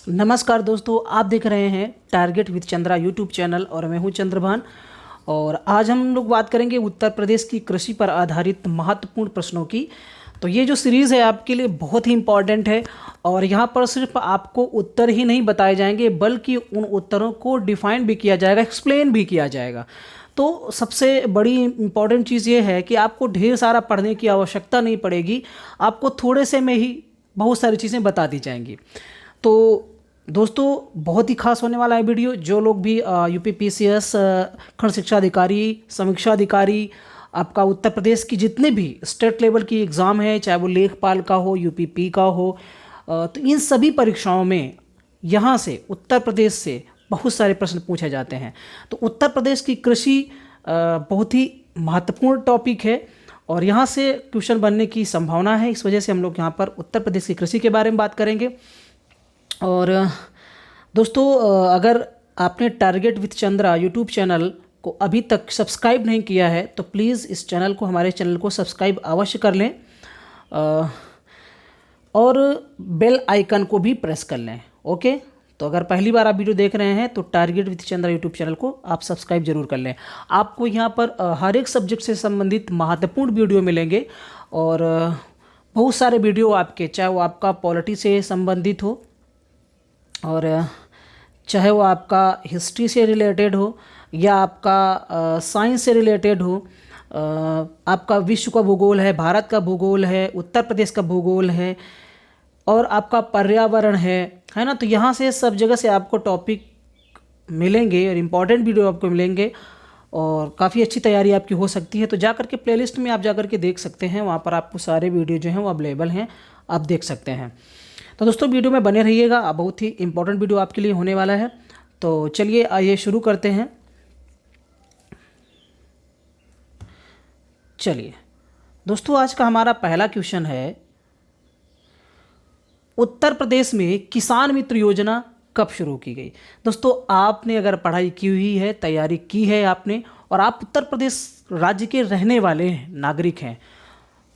नमस्कार दोस्तों, आप देख रहे हैं target with Chandra YouTube channel और मैं हूं चंद्रभान। और आज हम लोग बात करेंगे उत्तर प्रदेश की कृषि पर आधारित महत्वपूर्ण प्रश्नों की। तो ये जो सीरीज़ है आपके लिए बहुत ही इम्पॉर्टेंट है और यहाँ पर सिर्फ आपको उत्तर ही नहीं बताए जाएंगे बल्कि उन उत्तरों को डिफाइन भी किया जाएगा, एक्सप्लेन भी किया जाएगा। तो सबसे बड़ी इम्पॉर्टेंट चीज़ ये है कि आपको ढेर सारा पढ़ने की आवश्यकता नहीं पड़ेगी, आपको थोड़े से में ही बहुत सारी चीज़ें बता दी जाएंगी। तो दोस्तों बहुत ही खास होने वाला है वीडियो। जो लोग भी यूपीपीसीएस खंड शिक्षा अधिकारी, समीक्षा अधिकारी, आपका उत्तर प्रदेश की जितने भी स्टेट लेवल की एग्ज़ाम है, चाहे वो लेखपाल का हो, यूपीपी का हो, तो इन सभी परीक्षाओं में यहाँ से उत्तर प्रदेश से बहुत सारे प्रश्न पूछे जाते हैं। तो उत्तर प्रदेश की कृषि बहुत ही महत्वपूर्ण टॉपिक है और यहाँ से क्वेश्चन बनने की संभावना है। इस वजह से हम लोग यहाँ पर उत्तर प्रदेश की कृषि के बारे में बात करेंगे। और दोस्तों, अगर आपने target with Chandra YouTube channel को अभी तक सब्सक्राइब नहीं किया है तो प्लीज़ इस चैनल को, हमारे चैनल को सब्सक्राइब अवश्य कर लें और बेल आइकन को भी प्रेस कर लें। ओके, तो अगर पहली बार आप वीडियो देख रहे हैं तो target with Chandra YouTube channel को आप सब्सक्राइब जरूर कर लें। आपको यहाँ पर हर एक सब्जेक्ट से संबंधित महत्वपूर्ण वीडियो मिलेंगे और बहुत सारे वीडियो आपके, चाहे वो आपका पॉलिटी से संबंधित हो और चाहे वो आपका हिस्ट्री से रिलेटेड हो या आपका साइंस से रिलेटेड हो, आपका विश्व का भूगोल है, भारत का भूगोल है, उत्तर प्रदेश का भूगोल है और आपका पर्यावरण है ना। तो यहाँ से सब जगह से आपको टॉपिक मिलेंगे और इम्पॉर्टेंट वीडियो आपको मिलेंगे और काफ़ी अच्छी तैयारी आपकी हो सकती है। तो जा करके प्लेलिस्ट में आप जा करके देख सकते हैं, वहाँ पर आपको सारे वीडियो जो हैं वो अवेलेबल हैं, आप देख सकते हैं। तो दोस्तों वीडियो में बने रहिएगा, बहुत ही इंपॉर्टेंट वीडियो आपके लिए होने वाला है। तो चलिए आइए शुरू करते हैं। चलिए दोस्तों, आज का हमारा पहला क्वेश्चन है, उत्तर प्रदेश में किसान मित्र योजना कब शुरू की गई। दोस्तों आपने अगर पढ़ाई की हुई है, तैयारी की है आपने और आप उत्तर प्रदेश राज्य के रहने वाले नागरिक हैं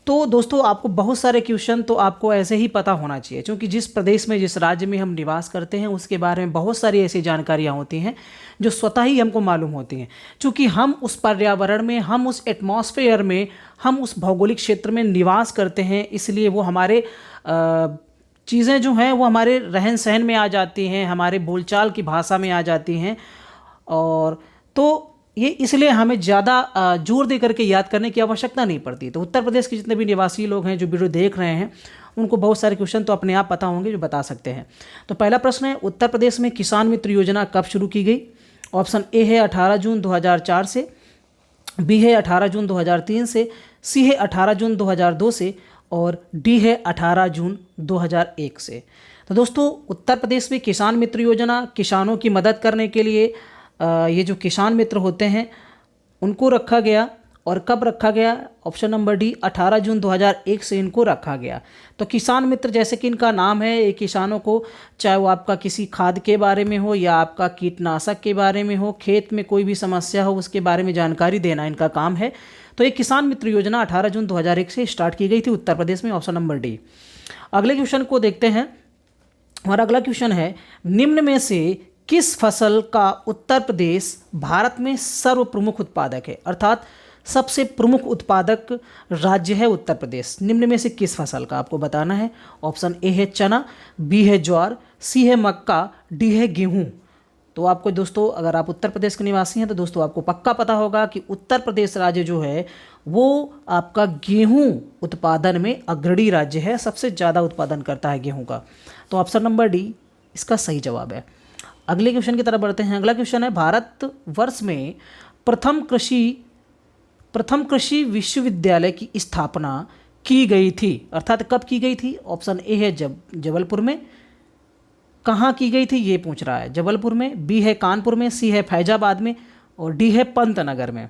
तो दोस्तों आपको बहुत सारे क्वेश्चन तो आपको ऐसे ही पता होना चाहिए, क्योंकि जिस प्रदेश में, जिस राज्य में हम निवास करते हैं उसके बारे में बहुत सारी ऐसी जानकारियाँ होती हैं जो स्वतः ही हमको मालूम होती हैं। क्योंकि हम उस पर्यावरण में, हम उस एटमॉस्फेयर में, हम उस भौगोलिक क्षेत्र में निवास करते हैं, इसलिए वो हमारे चीज़ें जो हैं वो हमारे रहन सहन में आ जाती हैं, हमारे बोलचाल की भाषा में आ जाती हैं। और तो ये इसलिए हमें ज़्यादा जोर दे करके याद करने की आवश्यकता नहीं पड़ती। तो उत्तर प्रदेश के जितने भी निवासी लोग हैं जो वीडियो देख रहे हैं उनको बहुत सारे क्वेश्चन तो अपने आप पता होंगे जो बता सकते हैं। तो पहला प्रश्न है, उत्तर प्रदेश में किसान मित्र योजना कब शुरू की गई। ऑप्शन ए है 18 जून 2004 से, बी है 18 जून 2003 से, सी है 18 जून 2002 से और डी है 18 जून 2001 से। तो दोस्तों उत्तर प्रदेश में किसान मित्र योजना किसानों की मदद करने के लिए ये जो किसान मित्र होते हैं उनको रखा गया। और कब रखा गया? ऑप्शन नंबर डी, 18 जून 2001 से इनको रखा गया। तो किसान मित्र, जैसे कि इनका नाम है, ये किसानों को, चाहे वो आपका किसी खाद के बारे में हो या आपका कीटनाशक के बारे में हो, खेत में कोई भी समस्या हो उसके बारे में जानकारी देना इनका काम है। तो ये किसान मित्र योजना 18 जून 2001 से स्टार्ट की गई थी उत्तर प्रदेश में, ऑप्शन नंबर डी। अगले क्वेश्चन को देखते हैं। हमारा अगला क्वेश्चन है, निम्न में से किस फसल का उत्तर प्रदेश भारत में सर्व प्रमुख उत्पादक है, अर्थात सबसे प्रमुख उत्पादक राज्य है उत्तर प्रदेश। निम्न में से किस फसल का आपको बताना है। ऑप्शन ए है चना, बी है ज्वार, सी है मक्का, डी है गेहूं। तो आपको दोस्तों, अगर आप उत्तर प्रदेश के निवासी हैं तो दोस्तों आपको पक्का पता होगा कि उत्तर प्रदेश राज्य जो है वो आपका गेहूं उत्पादन में अग्रणी राज्य है, सबसे ज़्यादा उत्पादन करता है गेहूं का। तो ऑप्शन नंबर डी इसका सही जवाब है। अगले क्वेश्चन की तरफ बढ़ते हैं। अगला क्वेश्चन है, भारत वर्ष में प्रथम कृषि विश्वविद्यालय की स्थापना की गई थी, अर्थात कब की गई थी। ऑप्शन ए है जबलपुर में, कहाँ की गई थी ये पूछ रहा है, जबलपुर में, बी है कानपुर में, सी है फैजाबाद में और डी है पंतनगर में।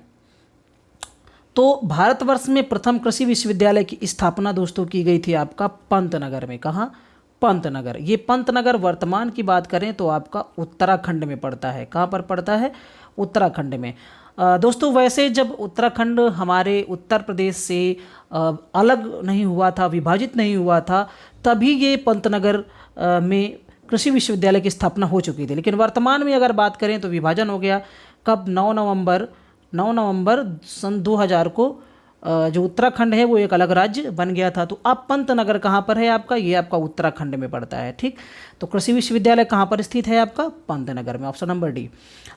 तो भारतवर्ष में प्रथम कृषि विश्वविद्यालय की स्थापना दोस्तों की गई थी आपका पंतनगर में। कहाँ? पंतनगर। ये पंतनगर वर्तमान की बात करें तो आपका उत्तराखंड में पड़ता है। कहाँ पर पड़ता है? उत्तराखंड में। दोस्तों वैसे जब उत्तराखंड हमारे उत्तर प्रदेश से अलग नहीं हुआ था, विभाजित नहीं हुआ था, तभी ये पंतनगर में कृषि विश्वविद्यालय की स्थापना हो चुकी थी। लेकिन वर्तमान में अगर बात करें तो विभाजन हो गया कब, 9 नवंबर सन 2000 को जो उत्तराखंड है वो एक अलग राज्य बन गया था। तो अब पंतनगर कहाँ पर है आपका, ये आपका उत्तराखंड में पड़ता है। ठीक, तो कृषि विश्वविद्यालय कहाँ पर स्थित है आपका, पंतनगर में, ऑप्शन नंबर डी।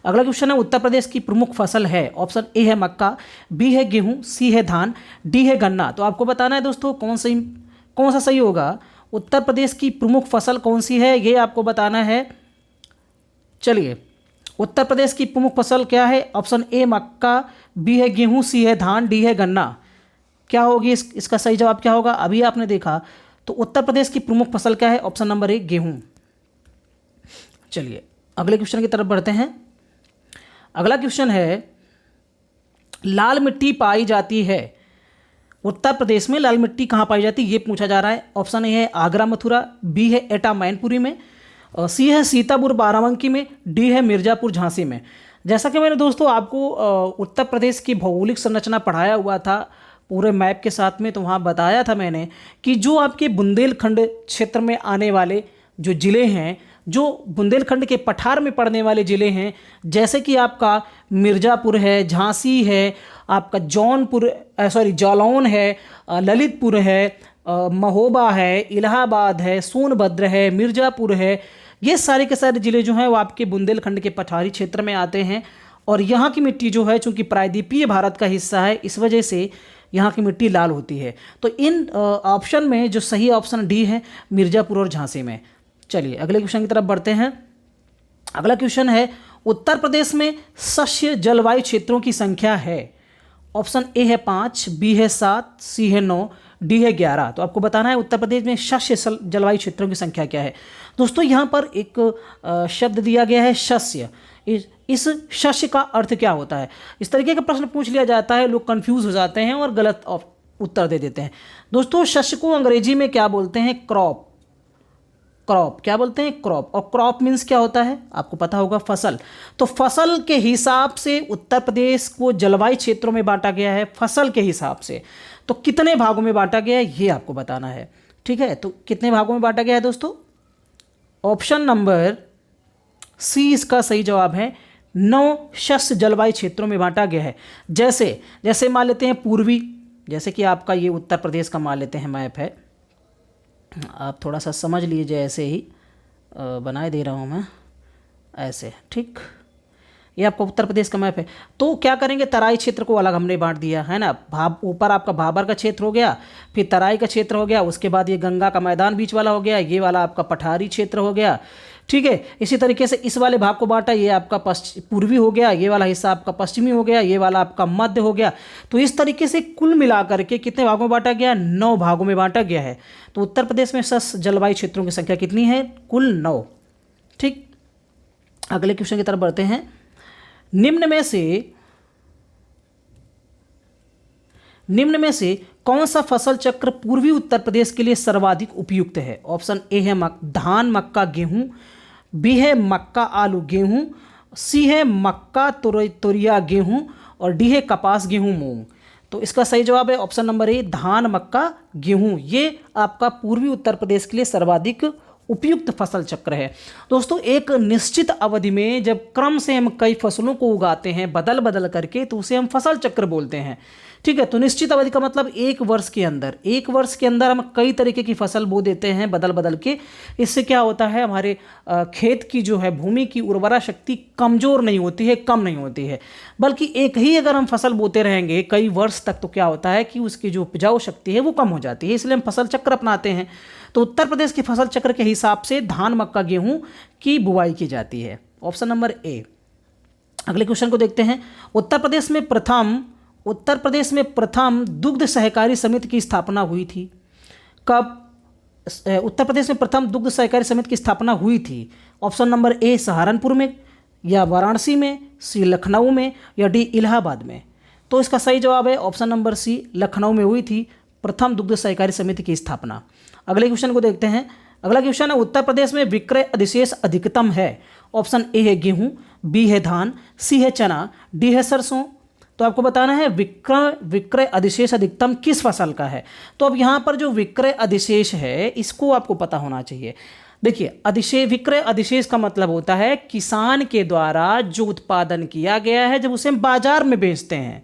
अगला क्वेश्चन है उत्तर प्रदेश की प्रमुख फसल है। ऑप्शन ए है मक्का, बी है गेहूं, सी है धान, डी है गन्ना। तो आपको बताना है दोस्तों कौन सा सही होगा। उत्तर प्रदेश की प्रमुख फसल कौन सी है ये आपको बताना है। चलिए, उत्तर प्रदेश की प्रमुख फसल क्या है। ऑप्शन ए मक्का, बी है गेहूं, सी है धान, डी है गन्ना। क्या होगी इसका सही जवाब क्या होगा। अभी आपने देखा तो उत्तर प्रदेश की प्रमुख फसल क्या है, ऑप्शन नंबर ए गेहूं। चलिए अगले क्वेश्चन की तरफ बढ़ते हैं। अगला क्वेश्चन है लाल मिट्टी पाई जाती है उत्तर प्रदेश में, लाल मिट्टी कहाँ पाई जाती है ये पूछा जा रहा है। ऑप्शन ए है आगरा मथुरा, बी है एटा मैनपुरी में, सी है सीतापुर बाराबंकी में, डी है मिर्ज़ापुर झांसी में। जैसा कि मैंने दोस्तों आपको उत्तर प्रदेश की भौगोलिक संरचना पढ़ाया हुआ था पूरे मैप के साथ में, तो वहाँ बताया था मैंने कि जो आपके बुंदेलखंड क्षेत्र में आने वाले जो ज़िले हैं, जो बुंदेलखंड के पठार में पड़ने वाले ज़िले हैं, जैसे कि आपका मिर्ज़ापुर है, झांसी है, आपका जालौन है, ललितपुर है, महोबा है, इलाहाबाद है, सोनभद्र है, मिर्ज़ापुर है, ये सारे के सारे ज़िले जो हैं वो आपके बुंदेलखंड के पठारी क्षेत्र में आते हैं। और यहाँ की मिट्टी जो है चूँकि प्रायद्वीपीय भारत का हिस्सा है, इस वजह से यहाँ की मिट्टी लाल होती है। तो इन ऑप्शन में जो सही ऑप्शन डी है मिर्ज़ापुर और झांसी में। चलिए अगले क्वेश्चन की तरफ बढ़ते हैं। अगला क्वेश्चन है उत्तर प्रदेश में शस्य जलवायु क्षेत्रों की संख्या है। ऑप्शन ए है 5, बी है 7, सी है 9, डी है 11। तो आपको बताना है उत्तर प्रदेश में शस्य जलवायु क्षेत्रों की संख्या क्या है। दोस्तों यहाँ पर एक शब्द दिया गया है शस्य। इस शस्य का अर्थ क्या होता है, इस तरीके का प्रश्न पूछ लिया जाता है, लोग कंफ्यूज हो जाते हैं और गलत उत्तर दे देते हैं। दोस्तों शस्य को अंग्रेजी में क्या बोलते हैं, क्रॉप। क्या बोलते हैं, क्रॉप। और क्रॉप मीन्स क्या होता है आपको पता होगा, फसल। तो फसल के हिसाब से उत्तर प्रदेश को जलवायु क्षेत्रों में बांटा गया है, फसल के हिसाब से। तो कितने भागों में बांटा गया है ये आपको बताना है। ठीक है, तो कितने भागों में बांटा गया है दोस्तों, ऑप्शन नंबर सी इसका सही जवाब है। 9 शस्य जलवायु क्षेत्रों में बांटा गया है। जैसे मान लेते हैं पूर्वी, जैसे कि आपका ये उत्तर प्रदेश का मान लेते हैं मैप है, आप थोड़ा सा समझ लीजिए, ऐसे ही बनाए दे रहा हूँ मैं ऐसे। ठीक, ये आपका उत्तर प्रदेश का मैप है। तो क्या करेंगे, तराई क्षेत्र को अलग हमने बांट दिया है ना। ऊपर आपका भाबर का क्षेत्र हो गया, फिर तराई का क्षेत्र हो गया, उसके बाद ये गंगा का मैदान बीच वाला हो गया, ये वाला आपका पठारी क्षेत्र हो गया। ठीक है, इसी तरीके से इस वाले भाग को बांटा, ये आपका पूर्वी हो गया, ये वाला हिस्सा आपका पश्चिमी हो गया, ये वाला आपका मध्य हो गया। तो इस तरीके से कुल मिलाकर के कितने भागों में बांटा गया, 9 भागों में बांटा गया है। तो उत्तर प्रदेश में शस्य जलवायु क्षेत्रों की संख्या कितनी है, कुल 9। ठीक, अगले क्वेश्चन की तरफ बढ़ते हैं। निम्न में से कौन सा फसल चक्र पूर्वी उत्तर प्रदेश के लिए सर्वाधिक उपयुक्त है। ऑप्शन ए है धान मक्का गेहूं, बी है मक्का आलू गेहूं, सी है मक्का तुरिया गेहूं, और डी है कपास गेहूं मूंग। तो इसका सही जवाब है ऑप्शन नंबर ए धान मक्का गेहूं। ये आपका पूर्वी उत्तर प्रदेश के लिए सर्वाधिक उपयुक्त फसल चक्र है। दोस्तों एक निश्चित अवधि में जब क्रम से हम कई फसलों को उगाते हैं बदल बदल करके, तो उसे हम फसल चक्र बोलते हैं। ठीक है, तो निश्चित अवधि का मतलब एक वर्ष के अंदर हम कई तरीके की फसल बो देते हैं बदल बदल के। इससे क्या होता है, हमारे खेत की जो है भूमि की उर्वरा शक्ति कमज़ोर नहीं होती है, कम नहीं होती है, बल्कि एक ही अगर हम फसल बोते रहेंगे कई वर्ष तक, तो क्या होता है कि उसकी जो उपजाऊ शक्ति है वो कम हो जाती है। इसलिए हम फसल चक्र अपनाते हैं। तो उत्तर प्रदेश के फसल चक्र के हिसाब से धान मक्का गेहूं की बुआई की जाती है, ऑप्शन नंबर ए। अगले क्वेश्चन को देखते हैं। उत्तर प्रदेश में प्रथम दुग्ध सहकारी समिति की स्थापना हुई थी कब। उत्तर प्रदेश में प्रथम दुग्ध सहकारी समिति की स्थापना हुई थी। ऑप्शन नंबर ए सहारनपुर में, या वाराणसी में, सी लखनऊ में, या डी इलाहाबाद में। तो इसका सही जवाब है ऑप्शन नंबर सी लखनऊ में हुई थी प्रथम दुग्ध सहकारी समिति की स्थापना। अगले क्वेश्चन को देखते हैं। अगला क्वेश्चन है उत्तर प्रदेश में विक्रय अधिशेष अधिकतम है। ऑप्शन ए है गेहूं, बी है धान, सी है चना, डी है सरसों। तो आपको बताना है विक्रय अधिशेष अधिकतम किस फसल का है। तो अब यहाँ पर जो विक्रय अधिशेष है इसको आपको पता होना चाहिए। देखिए, अधिशेष, विक्रय अधिशेष का मतलब होता है किसान के द्वारा जो उत्पादन किया गया है, जब उसे हम बाजार में बेचते हैं,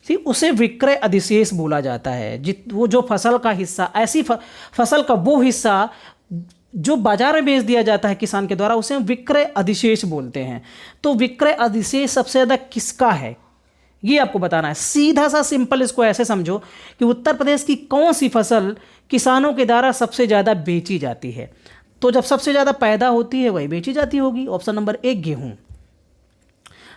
ठीक, उसे विक्रय अधिशेष बोला जाता है। वो जो फसल का हिस्सा, ऐसी फसल का वो हिस्सा जो बाजार में बेच दिया जाता है किसान के द्वारा, उसे हम विक्रय अधिशेष बोलते हैं। तो विक्रय अधिशेष सबसे ज़्यादा किसका है, ये आपको बताना है। सीधा सा सिंपल इसको ऐसे समझो कि उत्तर प्रदेश की कौन सी फसल किसानों के द्वारा सबसे ज़्यादा बेची जाती है। तो जब सबसे ज़्यादा पैदा होती है वही बेची जाती होगी। ऑप्शन नंबर 1 गेहूँ।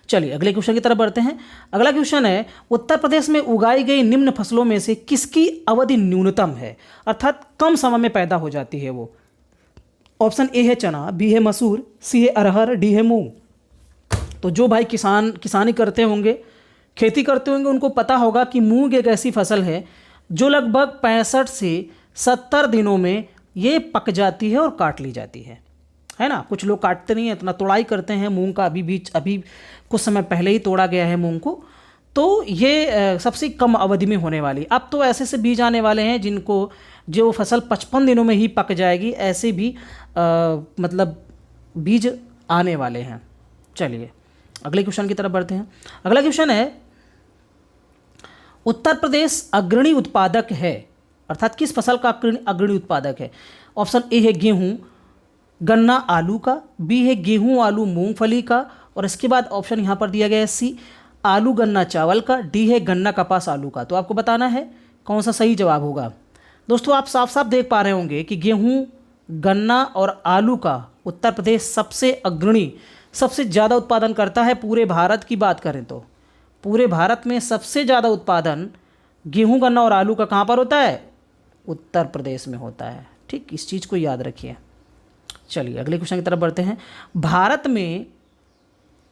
चलिए अगले क्वेश्चन की तरफ बढ़ते हैं। अगला क्वेश्चन है, उत्तर प्रदेश में उगाई गई निम्न फसलों में से किसकी अवधि न्यूनतम है, अर्थात कम समय में पैदा हो जाती है वो। ऑप्शन ए है चना, बी है मसूर, सी है अरहर, डी है मूंग। तो जो भाई किसानी करते होंगे, खेती करते होंगे, उनको पता होगा कि मूंग एक ऐसी फसल है जो लगभग 65 से 70 दिनों में ये पक जाती है और काट ली जाती है ना। कुछ लोग काटते नहीं हैं, इतना तोड़ाई करते हैं मूंग का। अभी कुछ समय पहले ही तोड़ा गया है मूंग को। तो ये सबसे कम अवधि में होने वाली। अब तो ऐसे से बीज आने वाले हैं जो फसल 55 दिनों में ही पक जाएगी, ऐसे भी मतलब बीज आने वाले हैं। चलिए अगले क्वेश्चन की तरफ बढ़ते हैं। अगला क्वेश्चन है, उत्तर प्रदेश अग्रणी उत्पादक है, अर्थात किस फसल का अग्रणी उत्पादक है। ऑप्शन ए है गेहूं, गन्ना आलू का, बी है गेहूं आलू मूंगफली का, और इसके बाद ऑप्शन यहाँ पर दिया गया है सी आलू गन्ना चावल का, डी है गन्ना कपास आलू का। तो आपको बताना है कौन सा सही जवाब होगा। दोस्तों आप साफ साफ देख पा रहे होंगे कि गेहूं, गन्ना और आलू का उत्तर प्रदेश सबसे अग्रणी, सबसे ज़्यादा उत्पादन करता है। पूरे भारत की बात करें तो पूरे भारत में सबसे ज़्यादा उत्पादन गेहूं, गन्ना और आलू का कहाँ पर होता है, उत्तर प्रदेश में होता है। ठीक, इस चीज़ को याद रखिए। चलिए अगले क्वेश्चन की तरफ बढ़ते हैं। भारत में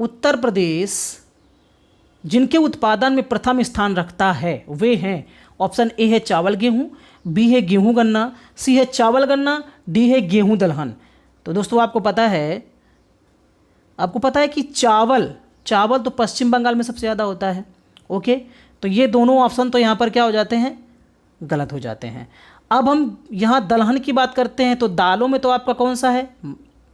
उत्तर प्रदेश जिनके उत्पादन में प्रथम स्थान रखता है वे हैं, ऑप्शन ए है चावल गेहूं, बी है गेहूं गन्ना, सी है चावल गन्ना, डी है गेहूं दलहन। तो दोस्तों आपको पता है कि चावल तो पश्चिम बंगाल में सबसे ज़्यादा होता है। ओके, तो ये दोनों ऑप्शन तो यहाँ पर क्या हो जाते हैं, गलत हो जाते हैं। अब हम यहाँ दलहन की बात करते हैं, तो दालों में तो आपका कौन सा है,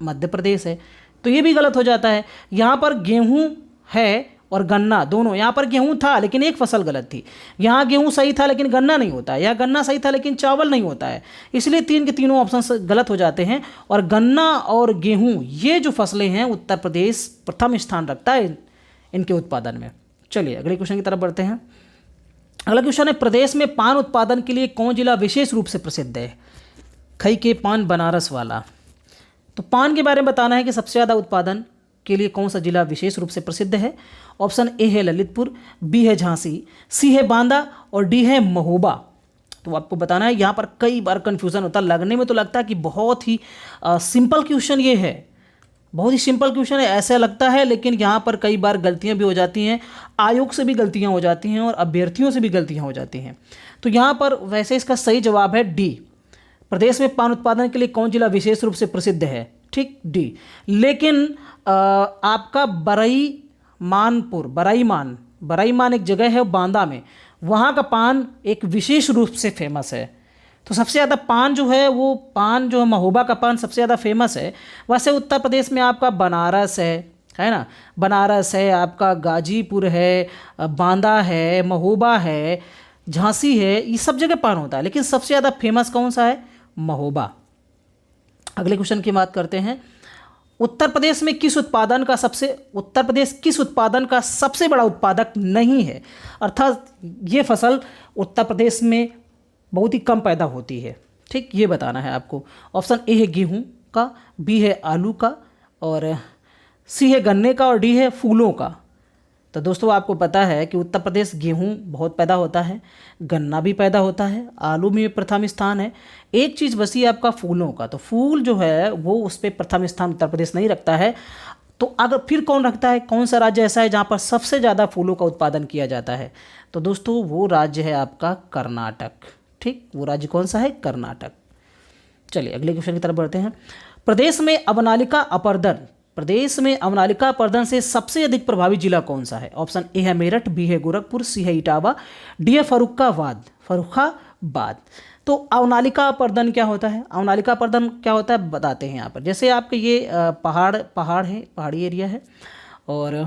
मध्य प्रदेश है, तो ये भी गलत हो जाता है। यहाँ पर गेहूं है और गन्ना दोनों, यहाँ पर गेहूं था लेकिन एक फसल गलत थी, यहाँ गेहूं सही था लेकिन गन्ना नहीं होता है, यहाँ गन्ना सही था लेकिन चावल नहीं होता है, इसलिए 3 के तीनों ऑप्शन गलत हो जाते हैं। और गन्ना और गेहूं ये जो फसलें हैं उत्तर प्रदेश प्रथम स्थान रखता है इनके उत्पादन में। चलिए अगले क्वेश्चन की तरफ बढ़ते हैं। अगला क्वेश्चन है, प्रदेश में पान उत्पादन के लिए कौन जिला विशेष रूप से प्रसिद्ध है। खई के पान बनारस वाला। तो पान के बारे में बताना है कि सबसे ज़्यादा उत्पादन के लिए कौन सा जिला विशेष रूप से प्रसिद्ध है। ऑप्शन ए है ललितपुर, बी है झांसी, सी है बांदा और डी है महोबा। तो आपको बताना है, यहाँ पर कई बार कन्फ्यूज़न होता है, लगने में तो लगता है कि बहुत ही सिंपल क्वेश्चन ये है, बहुत ही सिंपल क्वेश्चन है ऐसा लगता है, लेकिन यहाँ पर कई बार गलतियाँ भी हो जाती हैं, आयोग से भी गलतियाँ हो जाती हैं और अभ्यर्थियों से भी गलतियाँ हो जाती हैं। तो यहाँ पर वैसे इसका सही जवाब है डी, प्रदेश में पान उत्पादन के लिए कौन जिला विशेष रूप से प्रसिद्ध है। ठीक, डी। लेकिन आपका बराईमान एक जगह है बांदा में, वहाँ का पान एक विशेष रूप से फेमस है। तो सबसे ज़्यादा पान जो है महोबा का पान सबसे ज़्यादा फेमस है। वैसे उत्तर प्रदेश में आपका बनारस है ना, बनारस है, आपका गाजीपुर है, बांदा है, महोबा है, झांसी है, ये सब जगह पान होता है, लेकिन सबसे ज़्यादा फेमस कौन सा है, महोबा। अगले क्वेश्चन की बात करते हैं। उत्तर प्रदेश किस उत्पादन का सबसे बड़ा उत्पादक नहीं है, अर्थात ये फसल उत्तर प्रदेश में बहुत ही कम पैदा होती है। ठीक, ये बताना है आपको। ऑप्शन ए है गेहूं का, बी है आलू का और सी है गन्ने का और डी है फूलों का। तो दोस्तों आपको पता है कि उत्तर प्रदेश गेहूं बहुत पैदा होता है, गन्ना भी पैदा होता है, आलू में प्रथम स्थान है, एक चीज़ बसी है आपका फूलों का। तो फूल जो है वो उस पर प्रथम स्थान उत्तर प्रदेश नहीं रखता है। तो अगर फिर कौन रखता है, कौन सा राज्य ऐसा है जहाँ पर सबसे ज़्यादा फूलों का उत्पादन किया जाता है। तो दोस्तों वो राज्य है आपका कर्नाटक। ठीक, वो राज्य कौन सा है, कर्नाटक। चलिए अगले क्वेश्चन की तरफ बढ़ते हैं। प्रदेश में अवनालिका अपर्दन से सबसे अधिक प्रभावित जिला कौन सा है। ऑप्शन ए है मेरठ, बी है गोरखपुर, सी है इटावा, डी है फर्रुखाबाद। तो अवनालिका अपर्दन क्या होता है? अवनालिका अपर्दन क्या होता है बताते हैं यहाँ पर। जैसे आपके ये पहाड़ है, पहाड़ी एरिया है, और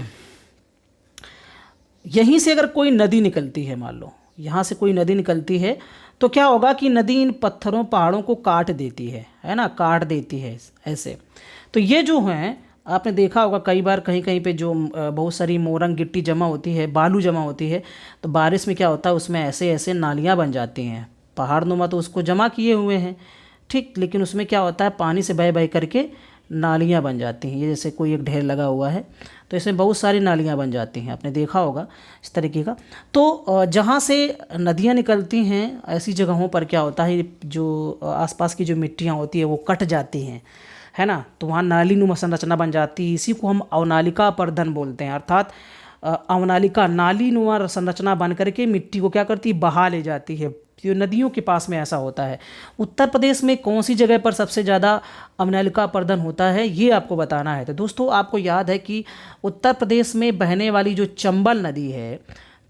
यहीं से अगर कोई नदी निकलती है, मान लो यहाँ से कोई नदी निकलती है, तो क्या होगा कि नदी इन पत्थरों पहाड़ों को काट देती है ना, काट देती है ऐसे। तो ये जो हैं, आपने देखा होगा कई बार कहीं कहीं पे जो बहुत सारी मोरंग गिट्टी जमा होती है, बालू जमा होती है, तो बारिश में क्या होता है उसमें ऐसे ऐसे नालियाँ बन जाती हैं। पहाड़ नुमा तो उसको जमा किए हुए हैं, ठीक, लेकिन उसमें क्या होता है पानी से बह बह करके नालियाँ बन जाती हैं। ये जैसे कोई एक ढेर लगा हुआ है तो इसमें बहुत सारी नालियाँ बन जाती हैं, आपने देखा होगा इस तरीके का। तो जहाँ से नदियाँ निकलती हैं ऐसी जगहों पर क्या होता है, जो आसपास की जो मिट्टियाँ होती है वो कट जाती हैं, है ना, तो वहाँ नाली नुमा संरचना बन जाती है। इसी को हम अवनालिका अपर्दन बोलते हैं, अर्थात अवनालिका नाली नुमा संरचना बन करके मिट्टी को क्या करती है, बहा ले जाती है। जो नदियों के पास में ऐसा होता है। उत्तर प्रदेश में कौन सी जगह पर सबसे ज़्यादा अवनालिका अपर्दन होता है ये आपको बताना है। तो दोस्तों आपको याद है कि उत्तर प्रदेश में बहने वाली जो चंबल नदी है,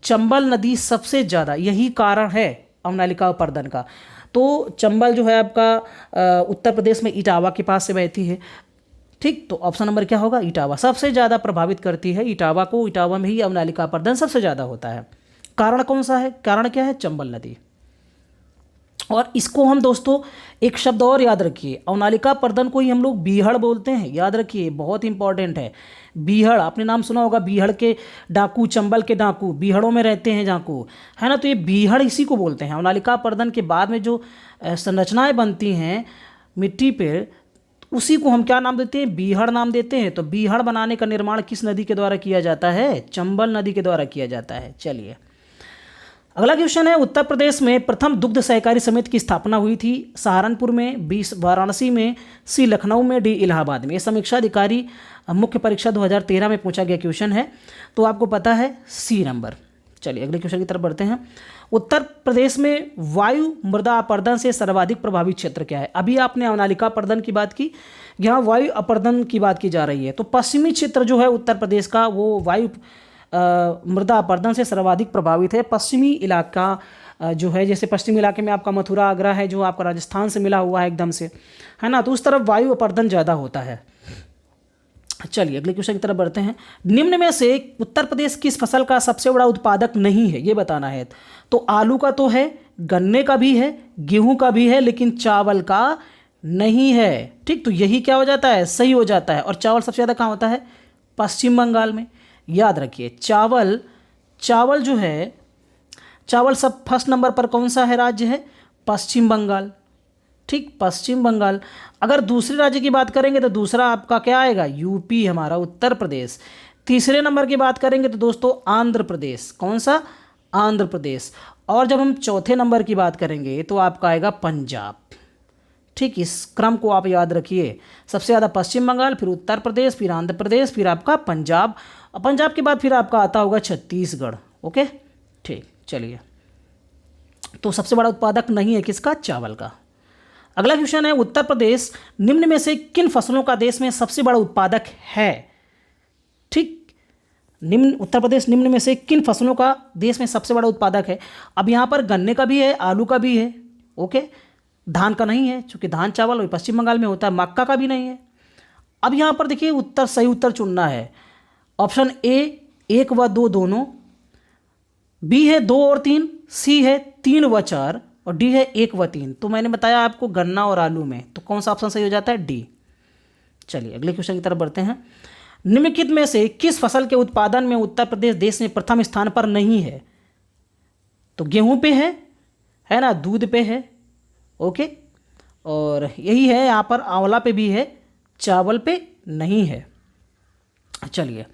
चंबल नदी सबसे ज़्यादा, यही कारण है अवनालिका अपर्दन का। तो चंबल जो है आपका उत्तर प्रदेश में इटावा के पास से बहती है, ठीक, तो ऑप्शन नंबर क्या होगा, इटावा सबसे ज़्यादा प्रभावित करती है इटावा को। इटावा में ही अवनालिका अपर्दन सबसे ज़्यादा होता है। कारण कौन सा है, कारण क्या है, चंबल नदी। और इसको हम दोस्तों एक शब्द और याद रखिए, अवनालिका अपर्दन को ही हम लोग बीहड़ बोलते हैं, याद रखिए बहुत इंपॉर्टेंट है। बीहड़, आपने नाम सुना होगा, बीहड़ के डाकू, चंबल के डाकू, बीहड़ों में रहते हैं डाकू, है ना, तो ये बीहड़ इसी को बोलते हैं। अवनालिका अपर्दन के बाद में जो संरचनाएं बनती हैं मिट्टी पे, उसी को हम क्या नाम देते हैं, बीहड़ नाम देते हैं। तो बीहड़ बनाने का निर्माण किस नदी के द्वारा किया जाता है, चंबल नदी के द्वारा किया जाता है। चलिए अगला क्वेश्चन है, उत्तर प्रदेश में प्रथम दुग्ध सहकारी समिति की स्थापना हुई थी। सहारनपुर में, बी वाराणसी में, सी लखनऊ में, डी इलाहाबाद में। ये समीक्षा अधिकारी मुख्य परीक्षा 2013 में पूछा गया क्वेश्चन है, तो आपको पता है सी नंबर। चलिए अगले क्वेश्चन की तरफ बढ़ते हैं। उत्तर प्रदेश में वायु मृदा अपर्दन से सर्वाधिक प्रभावित क्षेत्र क्या है? अभी आपने अवनालिका अपर्दन की बात की, यहाँ वायु अपर्दन की बात की जा रही है। तो पश्चिमी क्षेत्र जो है उत्तर प्रदेश का, वो वायु मृदा अपर्दन से सर्वाधिक प्रभावित है। पश्चिमी इलाका जो है, जैसे पश्चिमी इलाके में आपका मथुरा, आगरा है जो आपका राजस्थान से मिला हुआ है एकदम से, है ना, तो उस तरफ वायु अपर्दन ज़्यादा होता है। चलिए अगले क्वेश्चन की तरफ बढ़ते हैं। निम्न में से उत्तर प्रदेश किस फसल का सबसे बड़ा उत्पादक नहीं है, ये बताना है। तो आलू का तो है, गन्ने का भी है, गेहूं का भी है, लेकिन चावल का नहीं है, ठीक, तो यही क्या हो जाता है, सही हो जाता है। और चावल सबसे ज़्यादा कहाँ होता है, पश्चिम बंगाल में। याद रखिए चावल जो है, चावल सब फर्स्ट नंबर पर कौन सा है राज्य है, पश्चिम बंगाल, ठीक, पश्चिम बंगाल। अगर दूसरे राज्य की बात करेंगे तो दूसरा आपका क्या आएगा, यूपी, हमारा उत्तर प्रदेश। तीसरे नंबर की बात करेंगे तो दोस्तों आंध्र प्रदेश, कौन सा, आंध्र प्रदेश। और जब हम चौथे नंबर की बात करेंगे तो आपका आएगा पंजाब, ठीक, इस क्रम को आप याद रखिए। सबसे ज़्यादा पश्चिम बंगाल, फिर उत्तर प्रदेश, फिर आंध्र प्रदेश, फिर आपका पंजाब, और पंजाब के बाद फिर आपका आता होगा छत्तीसगढ़। ओके, ठीक, चलिए, तो सबसे बड़ा उत्पादक नहीं है किसका, चावल का। अगला क्वेश्चन है, उत्तर प्रदेश निम्न में से किन फसलों का देश में सबसे बड़ा उत्पादक है, ठीक, उत्तर प्रदेश निम्न में से किन फसलों का देश में सबसे बड़ा उत्पादक है। अब यहाँ पर गन्ने का भी है, आलू का भी है, ओके, धान का नहीं है चूँकि धान चावल और पश्चिम बंगाल में होता है, मक्का का भी नहीं है। अब यहाँ पर देखिए उत्तर, सही उत्तर चुनना है। ऑप्शन ए 1 व 2 दोनों, बी है 2 और 3, सी है 3 व 4, और डी है 1 व 3। तो मैंने बताया आपको गन्ना और आलू में, तो कौन सा ऑप्शन सही हो जाता है, डी। चलिए अगले क्वेश्चन की तरफ बढ़ते हैं। निम्नलिखित में से किस फसल के उत्पादन में उत्तर प्रदेश देश में प्रथम स्थान पर नहीं है? तो गेहूं पे है ना, दूध पे है, ओके, और यही है यहाँ पर, आंवला पे भी है, चावल पे नहीं है। चलिए,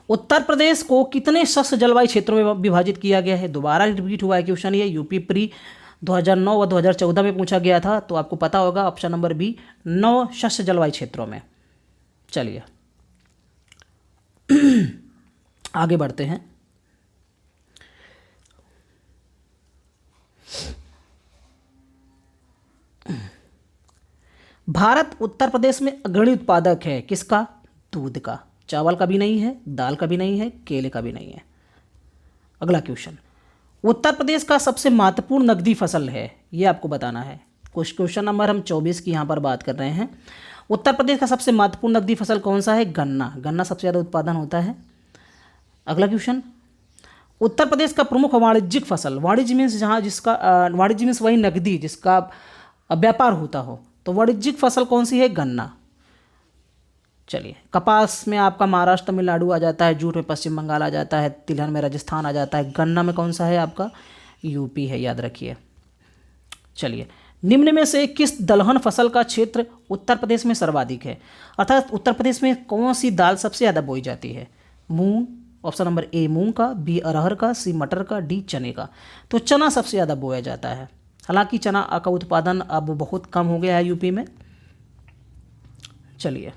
उत्तर प्रदेश को कितने शस्य जलवायु क्षेत्रों में विभाजित किया गया है? दोबारा रिपीट हुआ है क्वेश्चन, ये यूपी प्री 2009 व 2014 में पूछा गया था, तो आपको पता होगा ऑप्शन नंबर बी, 9 शस्य जलवायु क्षेत्रों में। चलिए आगे बढ़ते हैं। भारत उत्तर प्रदेश में अग्रणी उत्पादक है किसका, दूध का। चावल का भी नहीं है, दाल का भी नहीं है, केले का भी नहीं है। अगला क्वेश्चन, उत्तर प्रदेश का सबसे महत्वपूर्ण नकदी फसल है, ये आपको बताना है। क्वेश्चन नंबर हम 24 की यहाँ पर बात कर रहे हैं। उत्तर प्रदेश का सबसे महत्वपूर्ण नकदी फसल कौन सा है? गन्ना। गन्ना सबसे ज़्यादा उत्पादन होता है। अगला क्वेश्चन, उत्तर प्रदेश का प्रमुख वाणिज्यिक फसल, वाणिज्य मीन्स जहाँ जिसका वाणिज्य मीन्स वही नकदी जिसका व्यापार होता हो, तो वाणिज्यिक फसल कौन सी है? गन्ना। चलिए, कपास में आपका महाराष्ट्र तमिलनाडु आ जाता है, जूट में पश्चिम बंगाल आ जाता है, तिलहन में राजस्थान आ जाता है, गन्ना में कौन सा है आपका? यूपी है, याद रखिए। चलिए, निम्न में से किस दलहन फसल का क्षेत्र उत्तर प्रदेश में सर्वाधिक है? अर्थात उत्तर प्रदेश में कौन सी दाल सबसे ज़्यादा बोई जाती है? मूंग, ऑप्शन नंबर ए मूंग का, बी अरहर का, सी मटर का, डी चने का। तो चना सबसे ज़्यादा बोया जाता है। हालांकि चना का उत्पादन अब बहुत कम हो गया है यूपी में। चलिए,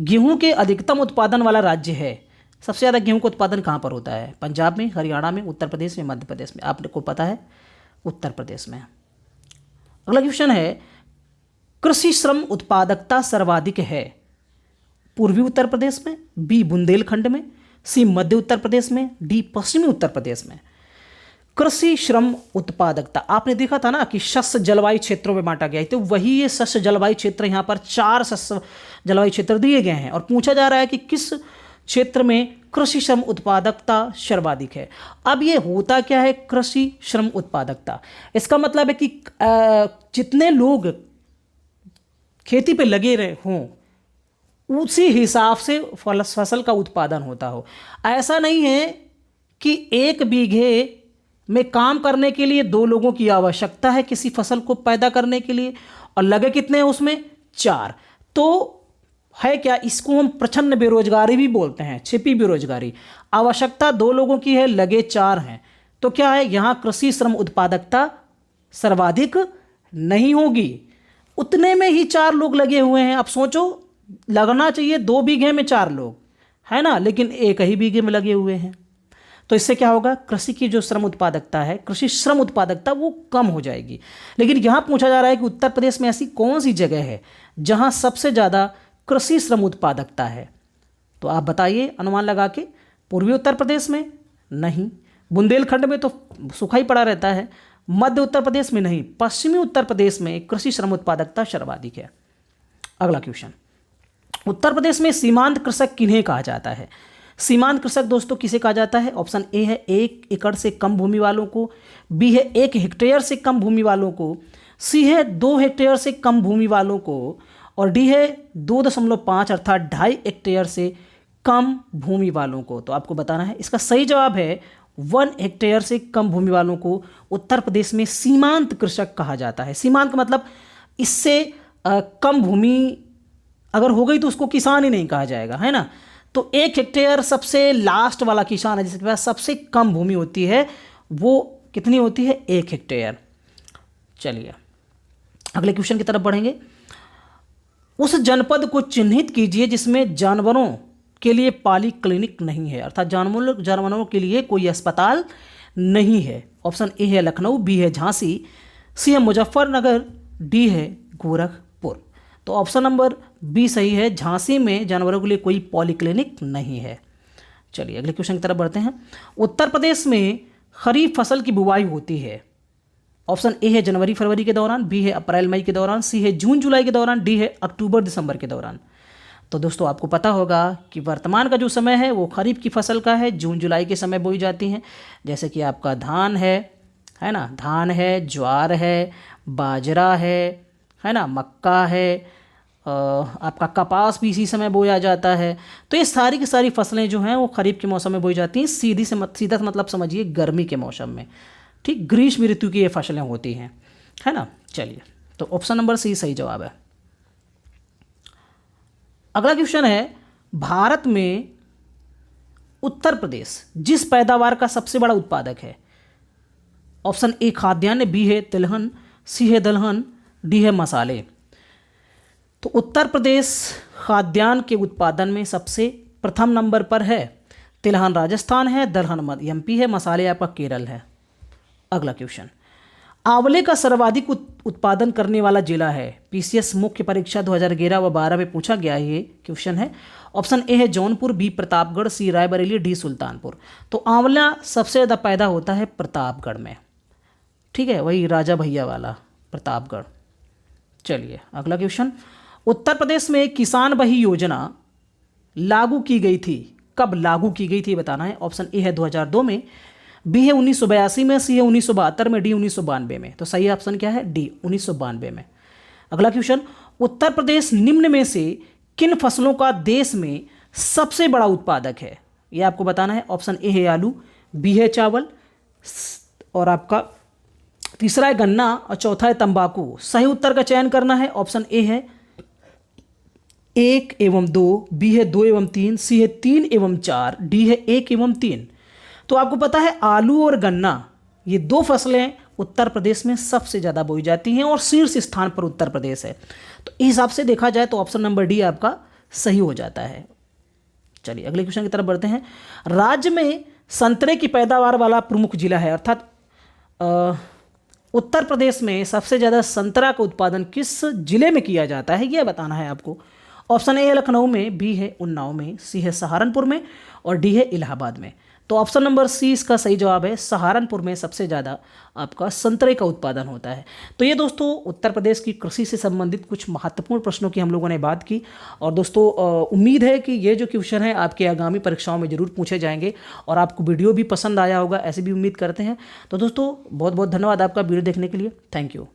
गेहूं के अधिकतम उत्पादन वाला राज्य है, सबसे ज़्यादा गेहूं का उत्पादन कहाँ पर होता है? पंजाब में, हरियाणा में, उत्तर प्रदेश में, मध्य प्रदेश में? आपको पता है, उत्तर प्रदेश में। अगला क्वेश्चन है, कृषि श्रम उत्पादकता सर्वाधिक है पूर्वी उत्तर प्रदेश में, बी बुंदेलखंड में, सी मध्य उत्तर प्रदेश में, डी पश्चिमी उत्तर प्रदेश में? कृषि श्रम उत्पादकता आपने देखा था ना कि शस्य जलवायु क्षेत्रों में बांटा गया है, तो वही ये शस्य जलवायु क्षेत्र यहाँ पर 4 शस्य जलवायु क्षेत्र दिए गए हैं और पूछा जा रहा है कि किस क्षेत्र में कृषि श्रम उत्पादकता सर्वाधिक है। अब ये होता क्या है कृषि श्रम उत्पादकता? इसका मतलब है कि जितने लोग खेती पे लगे रहे हों उसी हिसाब से फसल का उत्पादन होता हो। ऐसा नहीं है कि 1 बीघे में काम करने के लिए 2 लोगों की आवश्यकता है किसी फसल को पैदा करने के लिए, और लगे कितने हैं उसमें? 4। तो है क्या, इसको हम प्रच्छन्न बेरोजगारी भी बोलते हैं, छिपी बेरोजगारी। आवश्यकता 2 लोगों की है, लगे 4 हैं, तो क्या है यहाँ कृषि श्रम उत्पादकता सर्वाधिक नहीं होगी। उतने में ही 4 लोग लगे हुए हैं। अब सोचो, लगना चाहिए 2 बीघे में 4 लोग, है ना, लेकिन 1 ही बीघे में लगे हुए हैं। तो इससे क्या होगा, कृषि की जो श्रम उत्पादकता है, कृषि श्रम उत्पादकता वो कम हो जाएगी। लेकिन यहाँ पूछा जा रहा है कि उत्तर प्रदेश में ऐसी कौन सी जगह है जहाँ सबसे ज़्यादा कृषि श्रम उत्पादकता है? तो आप बताइए अनुमान लगा के। पूर्वी उत्तर प्रदेश में नहीं, बुंदेलखंड में तो सूखा ही पड़ा रहता है, मध्य उत्तर प्रदेश में नहीं, पश्चिमी उत्तर प्रदेश में कृषि श्रम उत्पादकता सर्वाधिक है। अगला क्वेश्चन, उत्तर प्रदेश में सीमांत कृषक किन्हें कहा जाता है? सीमांत कृषक दोस्तों किसे कहा जाता है? ऑप्शन ए है 1 एकड़ से कम भूमि वालों को, बी है 1 हेक्टेयर से कम भूमि वालों को, सी है 2 हेक्टेयर से कम भूमि वालों को, और डी है 2.5 अर्थात 2.5 हेक्टेयर से कम भूमि वालों को। तो आपको बताना है, इसका सही जवाब है 1 हेक्टेयर से कम भूमि वालों को उत्तर प्रदेश में सीमांत कृषक कहा जाता है। सीमांत का मतलब इससे कम भूमि अगर हो गई तो उसको किसान ही नहीं कहा जाएगा, है ना। तो 1 हेक्टेयर सबसे लास्ट वाला किसान है जिसके पास सबसे कम भूमि होती है, वो कितनी होती है? 1 हेक्टेयर। चलिए अगले क्वेश्चन की तरफ बढ़ेंगे। उस जनपद को चिन्हित कीजिए जिसमें जानवरों के लिए पाली क्लिनिक नहीं है, अर्थात जानवरों के लिए कोई अस्पताल नहीं है। ऑप्शन ए है लखनऊ, बी है झांसी, सी है मुजफ्फरनगर, डी है गोरखपुर। तो ऑप्शन नंबर बी सही है, झांसी में जानवरों के लिए कोई पॉलीक्लिनिक नहीं है। चलिए अगले क्वेश्चन की तरफ बढ़ते हैं। उत्तर प्रदेश में खरीफ फसल की बुवाई होती है। ऑप्शन ए है जनवरी फरवरी के दौरान, बी है अप्रैल मई के दौरान, सी है जून जुलाई के दौरान, डी है अक्टूबर दिसंबर के दौरान। तो दोस्तों आपको पता होगा कि वर्तमान का जो समय है वो खरीफ की फसल का है, जून जुलाई के समय बोई जाती हैं। जैसे कि आपका धान है ना, धान है, ज्वार है, बाजरा है ना, मक्का है, आपका कपास भी इसी समय बोया जाता है। तो ये सारी की सारी फसलें जो हैं वो खरीफ के मौसम में बोई जाती हैं। सीधा मतलब समझिए गर्मी के मौसम में, ठीक, ग्रीष्म ऋतु की ये फसलें होती हैं, है ना। चलिए तो ऑप्शन नंबर सी सही जवाब है। अगला क्वेश्चन है, भारत में उत्तर प्रदेश जिस पैदावार का सबसे बड़ा उत्पादक है। ऑप्शन ए खाद्यान्न, बी है तिलहन, सी है दलहन, डी है मसाले। तो उत्तर प्रदेश खाद्यान्न के उत्पादन में सबसे प्रथम नंबर पर है। तिलहन राजस्थान है, दलहन एमपी है, मसाले आपका केरल है। अगला क्वेश्चन, आंवले का सर्वाधिक उत्पादन करने वाला जिला है। पीसीएस मुख्य परीक्षा 2011 व 12 में पूछा गया ये क्वेश्चन है। ऑप्शन ए है जौनपुर, बी प्रतापगढ़, सी रायबरेली, डी सुल्तानपुर। तो आंवला सबसे ज़्यादा पैदा होता है प्रतापगढ़ में, ठीक है, वही राजा भैया वाला प्रतापगढ़। चलिए अगला क्वेश्चन, उत्तर प्रदेश में किसान बही योजना लागू की गई थी, कब लागू की गई थी बताना है। ऑप्शन ए है 2002 में, बी है 1982 में, सी है 1972 में, डी 1992 में। तो सही ऑप्शन क्या है? डी 1992 में। अगला क्वेश्चन, उत्तर प्रदेश निम्न में से किन फसलों का देश में सबसे बड़ा उत्पादक है? ये आपको बताना है। ऑप्शन ए है आलू, बी है चावल, और आपका तीसरा है गन्ना, और चौथा है तंबाकू। सही उत्तर का चयन करना है। ऑप्शन ए है 1 एवं 2, बी है 2 एवं 3, सी है 3 एवं 4, डी है 1 एवं 3। तो आपको पता है आलू और गन्ना ये दो फसलें उत्तर प्रदेश में सबसे ज़्यादा बोई जाती हैं और शीर्ष स्थान पर उत्तर प्रदेश है। तो इस हिसाब से देखा जाए तो ऑप्शन नंबर डी आपका सही हो जाता है। चलिए अगले क्वेश्चन की तरफ बढ़ते हैं। राज्य में संतरे की पैदावार वाला प्रमुख जिला है, अर्थात उत्तर प्रदेश में सबसे ज़्यादा संतरा का उत्पादन किस जिले में किया जाता है, यह बताना है आपको। ऑप्शन ए है लखनऊ में, बी है उन्नाव में, सी है सहारनपुर में, और डी है इलाहाबाद में। तो ऑप्शन नंबर सी इसका सही जवाब है। सहारनपुर में सबसे ज़्यादा आपका संतरे का उत्पादन होता है। तो ये दोस्तों उत्तर प्रदेश की कृषि से संबंधित कुछ महत्वपूर्ण प्रश्नों की हम लोगों ने बात की। और दोस्तों उम्मीद है कि ये जो क्वेश्चन है आपके आगामी परीक्षाओं में ज़रूर पूछे जाएंगे और आपको वीडियो भी पसंद आया होगा, ऐसी भी उम्मीद करते हैं। तो दोस्तों बहुत बहुत धन्यवाद आपका वीडियो देखने के लिए। Thank you.